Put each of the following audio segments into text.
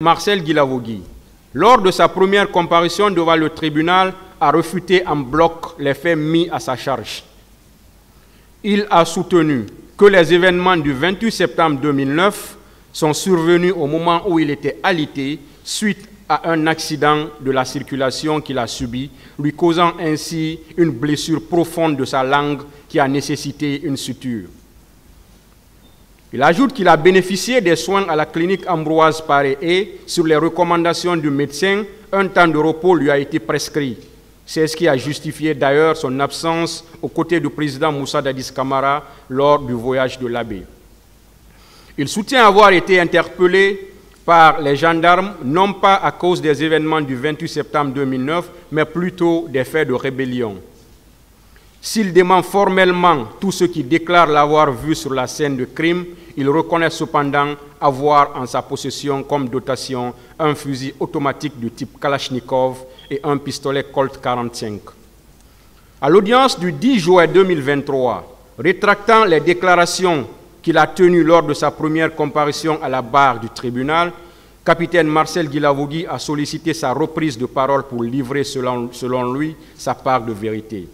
Marcel Guilavogui, lors de sa première comparution devant le tribunal, a refuté en bloc les faits mis à sa charge. Il a soutenu que les événements du 28 septembre 2009 sont survenus au moment où il était alité suite à un accident de la circulation qu'il a subi, lui causant ainsi une blessure profonde de sa langue qui a nécessité une suture. Il ajoute qu'il a bénéficié des soins à la clinique Ambroise Paré et, sur les recommandations du médecin, un temps de repos lui a été prescrit. C'est ce qui a justifié d'ailleurs son absence aux côtés du président Moussa Dadis Camara lors du voyage de l'abbé. Il soutient avoir été interpellé par les gendarmes, non pas à cause des événements du 28 septembre 2009, mais plutôt des faits de rébellion. S'il dément formellement tous ceux qui déclarent l'avoir vu sur la scène de crime, il reconnaît cependant avoir en sa possession comme dotation un fusil automatique du type Kalachnikov et un pistolet Colt 45. À l'audience du 10 juin 2023, rétractant les déclarations qu'il a tenues lors de sa première comparution à la barre du tribunal, capitaine Marcel Guilavogui a sollicité sa reprise de parole pour livrer, selon lui, sa part de vérité.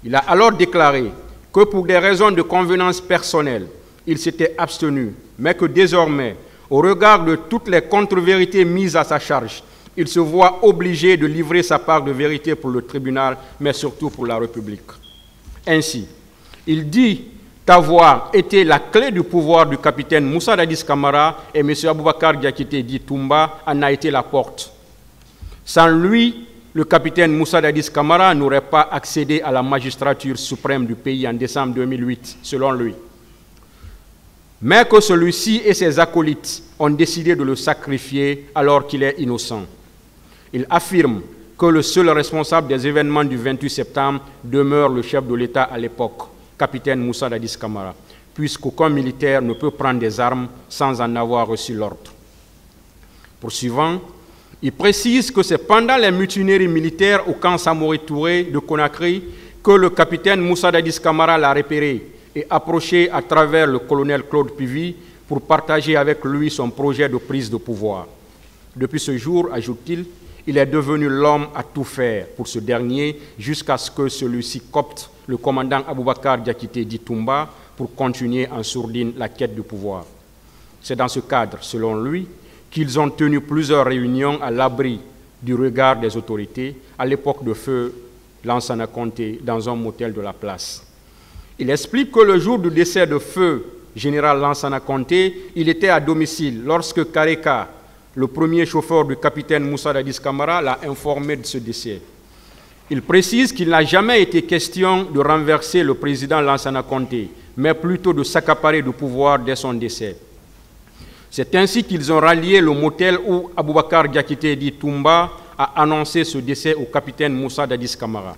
Il a alors déclaré que pour des raisons de convenance personnelle, il s'était abstenu, mais que désormais, au regard de toutes les contre-vérités mises à sa charge, il se voit obligé de livrer sa part de vérité pour le tribunal, mais surtout pour la République. Ainsi, il dit avoir été la clé du pouvoir du capitaine Moussa Dadis Camara et M. Aboubakar Diakité dit Toumba en a été la porte. Sans lui, le capitaine Moussa Dadis Camara n'aurait pas accédé à la magistrature suprême du pays en décembre 2008, selon lui. Mais que celui-ci et ses acolytes ont décidé de le sacrifier alors qu'il est innocent. Il affirme que le seul responsable des événements du 28 septembre demeure le chef de l'État à l'époque, capitaine Moussa Dadis Camara, puisqu'aucun militaire ne peut prendre des armes sans en avoir reçu l'ordre. Poursuivant, il précise que c'est pendant les mutineries militaires au camp Samori Touré de Conakry que le capitaine Moussa Dadis Camara l'a repéré et approché à travers le colonel Claude Pivy pour partager avec lui son projet de prise de pouvoir. Depuis ce jour, ajoute-t-il, il est devenu l'homme à tout faire pour ce dernier jusqu'à ce que celui-ci copte le commandant Aboubakar Diakité dit Toumba pour continuer en sourdine la quête du pouvoir. C'est dans ce cadre, selon lui, qu'ils ont tenu plusieurs réunions à l'abri du regard des autorités à l'époque de feu Lansana Conté dans un motel de la place. Il explique que le jour du décès de feu général Lansana Conté, il était à domicile lorsque Kareka, le premier chauffeur du capitaine Moussa Dadis Camara, l'a informé de ce décès. Il précise qu'il n'a jamais été question de renverser le président Lansana Conté, mais plutôt de s'accaparer du pouvoir dès son décès. C'est ainsi qu'ils ont rallié le motel où Aboubakar Diakité dit Toumba a annoncé ce décès au capitaine Moussa Dadis Camara.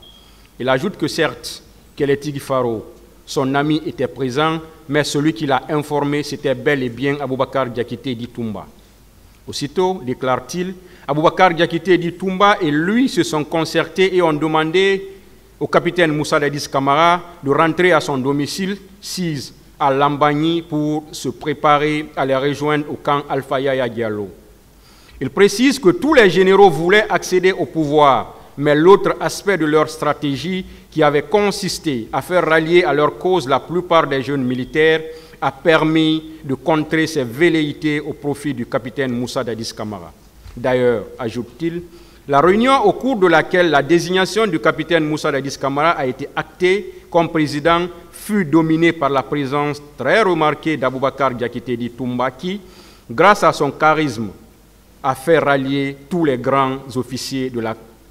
Il ajoute que certes, Keleti Faro, son ami, était présent, mais celui qui l'a informé, c'était bel et bien Aboubakar Diakité dit Toumba. Aussitôt, déclare-t-il, Aboubakar Diakité dit Toumba et lui se sont concertés et ont demandé au capitaine Moussa Dadis Camara de rentrer à son domicile, Cise, à Lambagny pour se préparer à les rejoindre au camp Alpha Yaya Diallo. Il précise que tous les généraux voulaient accéder au pouvoir, mais l'autre aspect de leur stratégie, qui avait consisté à faire rallier à leur cause la plupart des jeunes militaires, a permis de contrer ces velléités au profit du capitaine Moussa Dadis Camara. D'ailleurs, ajoute-t-il, la réunion au cours de laquelle la désignation du capitaine Moussa Dadis Camara a été actée comme président fut dominée par la présence très remarquée d'Aboubacar Diakité dit Toumba qui, grâce à son charisme, a fait rallier tous les grands officiers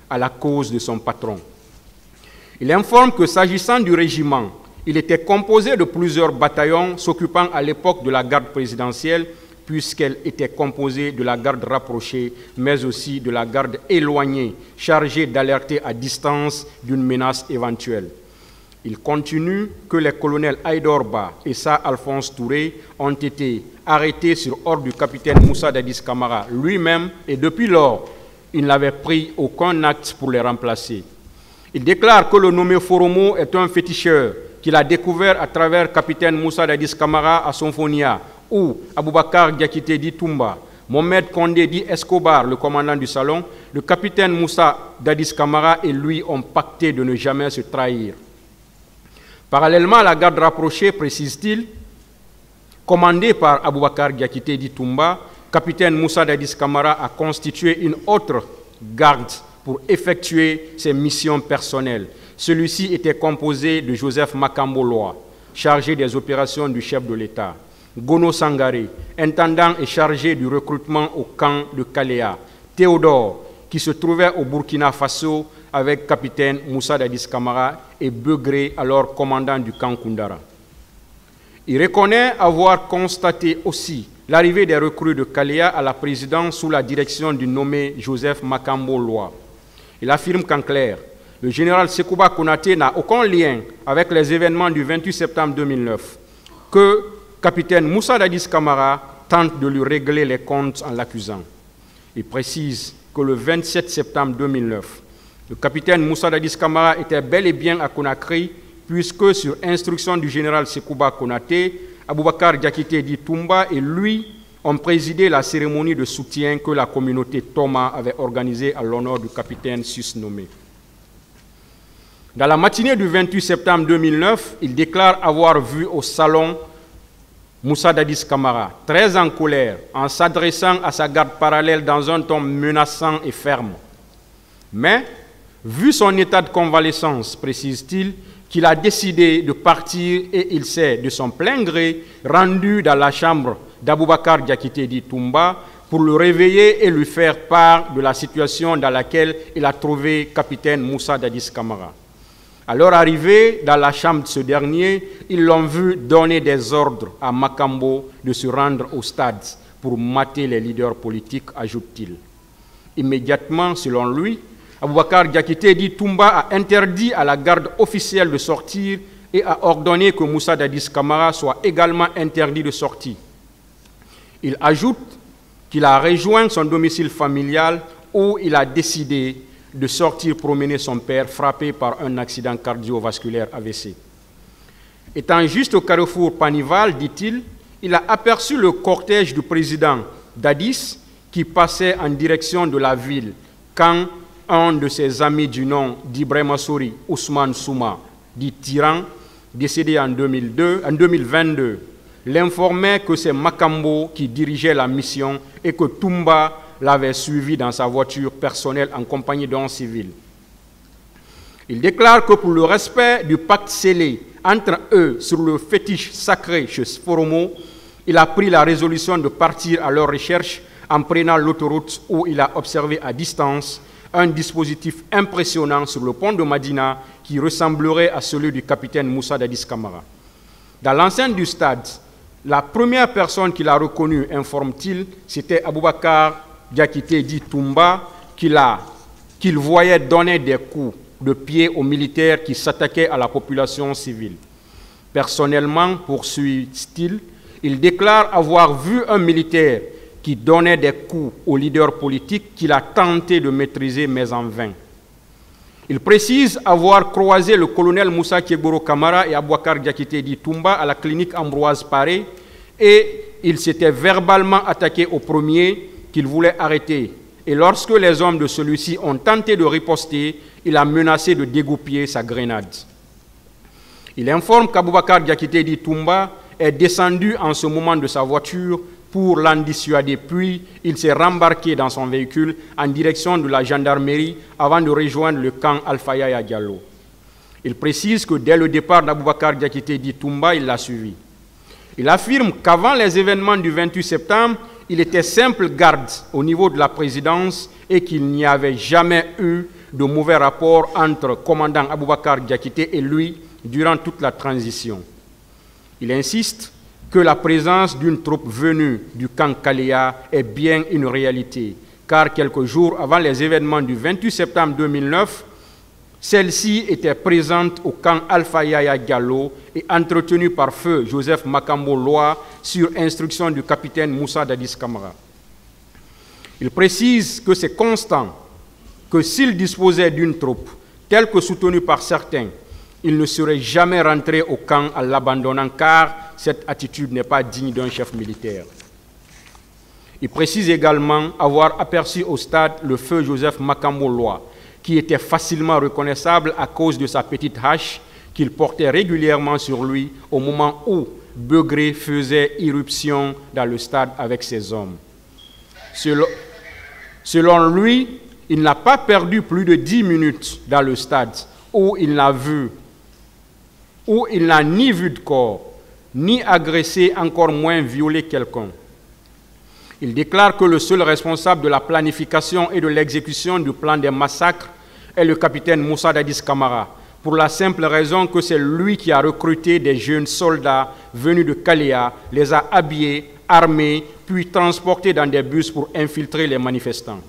à la cause de son patron. Il informe que s'agissant du régiment, il était composé de plusieurs bataillons s'occupant à l'époque de la garde présidentielle, puisqu'elle était composée de la garde rapprochée, mais aussi de la garde éloignée, chargée d'alerter à distance d'une menace éventuelle. Il continue que les colonels Aïdorba et Sa Alphonse Touré ont été arrêtés sur ordre du capitaine Moussa Dadis Camara lui-même et depuis lors, il n'avait pris aucun acte pour les remplacer. Il déclare que le nommé Foromo est un féticheur qu'il a découvert à travers capitaine Moussa Dadis Camara à Sonfonia, où Aboubakar Diakité dit Toumba Mohamed Condé dit Escobar, le commandant du salon, le capitaine Moussa Dadis Camara et lui ont pacté de ne jamais se trahir. Parallèlement à la garde rapprochée, précise-t-il, commandée par Aboubakar Diakité dit Toumba, capitaine Moussa Dadis Camara a constitué une autre garde pour effectuer ses missions personnelles. Celui-ci était composé de Joseph Makambo Loa, chargé des opérations du chef de l'État, Gono Sangaré, intendant et chargé du recrutement au camp de Kaléa, Théodore, qui se trouvait au Burkina Faso avec capitaine Moussa Dadis Camara et Begré, alors commandant du camp Koundara. Il reconnaît avoir constaté aussi l'arrivée des recrues de Kaléa à la présidence sous la direction du nommé Joseph Makambo Loa. Il affirme qu'en clair, le général Sekouba Konaté n'a aucun lien avec les événements du 28 septembre 2009, que capitaine Moussa Dadis Camara tente de lui régler les comptes en l'accusant. Il précise que le 27 septembre 2009, le capitaine Moussa Dadis Camara était bel et bien à Conakry, puisque sur instruction du général Sekouba Konaté, Aboubakar Diakité dit Toumba et lui ont présidé la cérémonie de soutien que la communauté Toma avait organisée à l'honneur du capitaine susnommé. Dans la matinée du 28 septembre 2009, il déclare avoir vu au salon Moussa Dadis Camara, très en colère, en s'adressant à sa garde parallèle dans un ton menaçant et ferme. Mais, vu son état de convalescence, précise-t-il, qu'il a décidé de partir et il s'est, de son plein gré, rendu dans la chambre d'Aboubacar Diakité dit Toumba pour le réveiller et lui faire part de la situation dans laquelle il a trouvé capitaine Moussa Dadis Camara. À leur arrivée dans la chambre de ce dernier, ils l'ont vu donner des ordres à Makambo de se rendre au stade pour mater les leaders politiques, ajoute-t-il. Immédiatement, selon lui, Aboubakar Diakité dit Toumba a interdit à la garde officielle de sortir et a ordonné que Moussa Dadis Camara soit également interdit de sortir. Il ajoute qu'il a rejoint son domicile familial où il a décidé de sortir promener son père frappé par un accident cardiovasculaire AVC. Étant juste au carrefour Panival, dit-il, il a aperçu le cortège du président Dadis qui passait en direction de la ville quand un de ses amis du nom d'Ibrahima Souri, Ousmane Souma, dit Tyran, décédé en 2022, l'informait que c'est Makambo qui dirigeait la mission et que Toumba l'avait suivi dans sa voiture personnelle en compagnie d'un civil. Il déclare que pour le respect du pacte scellé entre eux sur le fétiche sacré chez Sforomo, il a pris la résolution de partir à leur recherche en prenant l'autoroute où il a observé à distance un dispositif impressionnant sur le pont de Madina qui ressemblerait à celui du capitaine Moussa Dadis Camara. Dans l'enceinte du stade, la première personne qu'il a reconnue, informe-t-il, c'était Aboubakar Diakité dit Toumba, qu'il voyait donner des coups de pied aux militaires qui s'attaquaient à la population civile. Personnellement, poursuit-il, il déclare avoir vu un militaire qui donnait des coups aux leaders politiques qu'il a tenté de maîtriser, mais en vain. Il précise avoir croisé le colonel Moussa Kiegoro Camara et Aboubakar Diakité dit Toumba à la clinique Ambroise Paré et il s'était verbalement attaqué au premier qu'il voulait arrêter. Et lorsque les hommes de celui-ci ont tenté de riposter, il a menacé de dégoupiller sa grenade. Il informe qu'Aboubacar Diakité dit Toumba est descendu en ce moment de sa voiture pour l'en dissuader, puis il s'est rembarqué dans son véhicule en direction de la gendarmerie avant de rejoindre le camp Alpha Yaya Diallo. Il précise que dès le départ d'Aboubacar Diakité dit Toumba, il l'a suivi. Il affirme qu'avant les événements du 28 septembre, il était simple garde au niveau de la présidence et qu'il n'y avait jamais eu de mauvais rapport entre commandant Aboubacar Diakité et lui durant toute la transition. Il insiste que la présence d'une troupe venue du camp Kaléa est bien une réalité, car quelques jours avant les événements du 28 septembre 2009, celle-ci était présente au camp Alpha Yaya Diallo et entretenue par feu Joseph Makambo Loa sur instruction du capitaine Moussa Dadis Camara. Il précise que c'est constant que s'il disposait d'une troupe, telle que soutenue par certains, il ne serait jamais rentré au camp en l'abandonnant car cette attitude n'est pas digne d'un chef militaire. Il précise également avoir aperçu au stade le feu Joseph Makambo-Loa, qui était facilement reconnaissable à cause de sa petite hache qu'il portait régulièrement sur lui au moment où Begré faisait irruption dans le stade avec ses hommes. Selon lui, il n'a pas perdu plus de 10 minutes dans le stade où il n'a ni vu de corps, ni agressé, encore moins violé quelqu'un. Il déclare que le seul responsable de la planification et de l'exécution du plan des massacres est le capitaine Moussa Dadis Camara, pour la simple raison que c'est lui qui a recruté des jeunes soldats venus de Kaléa, les a habillés, armés, puis transportés dans des bus pour infiltrer les manifestants.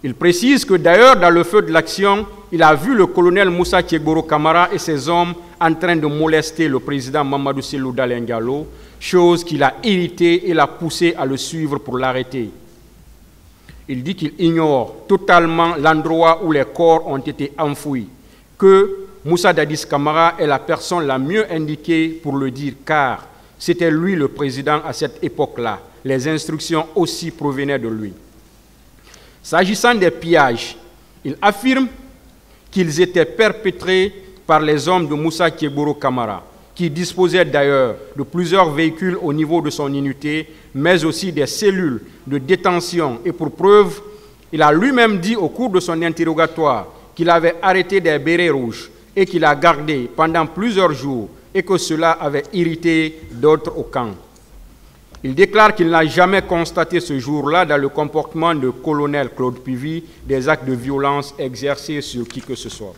Il précise que d'ailleurs, dans le feu de l'action, il a vu le colonel Moussa Tchegoro Camara et ses hommes en train de molester le président Mamadou Cellou Dalein Diallo, chose qui l'a irrité et l'a poussé à le suivre pour l'arrêter. Il dit qu'il ignore totalement l'endroit où les corps ont été enfouis, que Moussa Dadis Camara est la personne la mieux indiquée pour le dire, car c'était lui le président à cette époque-là. Les instructions aussi provenaient de lui. S'agissant des pillages, il affirme qu'ils étaient perpétrés par les hommes de Moussa Tchegoro Camara, qui disposait d'ailleurs de plusieurs véhicules au niveau de son unité, mais aussi des cellules de détention. Et pour preuve, il a lui-même dit au cours de son interrogatoire qu'il avait arrêté des bérets rouges et qu'il a gardé pendant plusieurs jours et que cela avait irrité d'autres au camp. Il déclare qu'il n'a jamais constaté ce jour-là dans le comportement de colonel Claude Pivy des actes de violence exercés sur qui que ce soit.